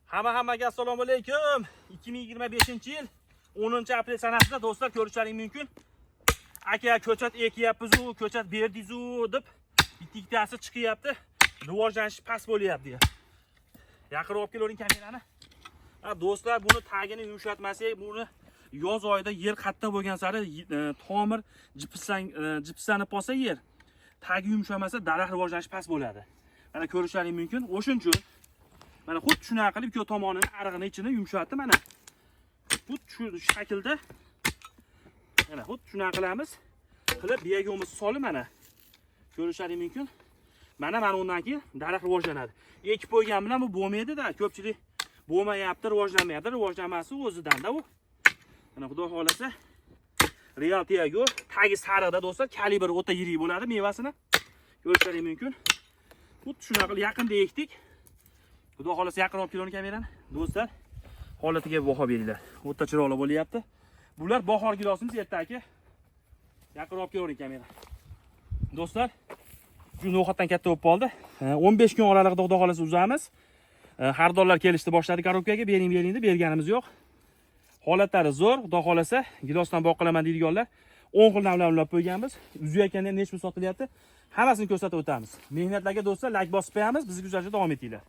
Hammaga assalomu alaykum. 2025-yil 10-aprel sanasida do'stlar ko'rishlaring mumkin. Aka ko'chat ekyapmiz-u, ko'chat berdiz-u deb bitta-bittasi chiqyapti. Rivojlanish past bo'lyapti. Yaqinroq olib kelavering kamerani. Do'stlar, buni tagini yumshatmasak, buni yoz oyida yer qattiq bo'lgan sari tomir jipsanib qolsa yer, tagi yumshamasa daraxt rivojlanish past bo'ladi. Mana ko'rishlaring mumkin. O'shuning uchun mana xuddi shunaqa qilib ikki tomonini arig'ini ichini yumshatdi mana. Xuddi shu shaklda mana xuddi shunaqa qilamiz. Qilib biyagimizni solib mana ko'rishlaring mumkin. Mana undan keyin daraxt rivojlanadi. Ekib qo'ygan bilan bu bo'lmaydi-da. Ko'pchilik bo'lmayapti, rivojlanmayapti. Rivojlanmasi o'zidan-da u. Mana xudo xolasa real tiyago tagi sariqda do'stlar, kalibri o'ta yirik bo'ladi mevasini. Ko'rishlaring mumkin. Xuddi shunaqa qilib yaqinda ekdik. Xudo xolasa yaqin olib kelavering kamerani. Do'stlar, holatiga baho beringlar. O'ta chiroyli bo'lyapti. Bular bahorgi lozimiz ertaki. Yaqin olib kelavering kamerani. Do'stlar, shu no'xatdan katta bo'lib qoldi. 15 kun oralig'ida xudo xolasa uzamiz. Xaridorlar kelishdi, boshladi korobkaga, bering deb berganimiz yo'q. Holatlari zo'r, xudo xolasa gilosdan boqilaman deydiganlar 10 xil navlamlab qo'yganmiz. Uzayotganda ham nechta sotilyapti. Hammasini ko'rsatib o'tamiz. Mehnatlarga do'stlar like bosib qo'yamiz, bizni kuzatishda davom etinglar.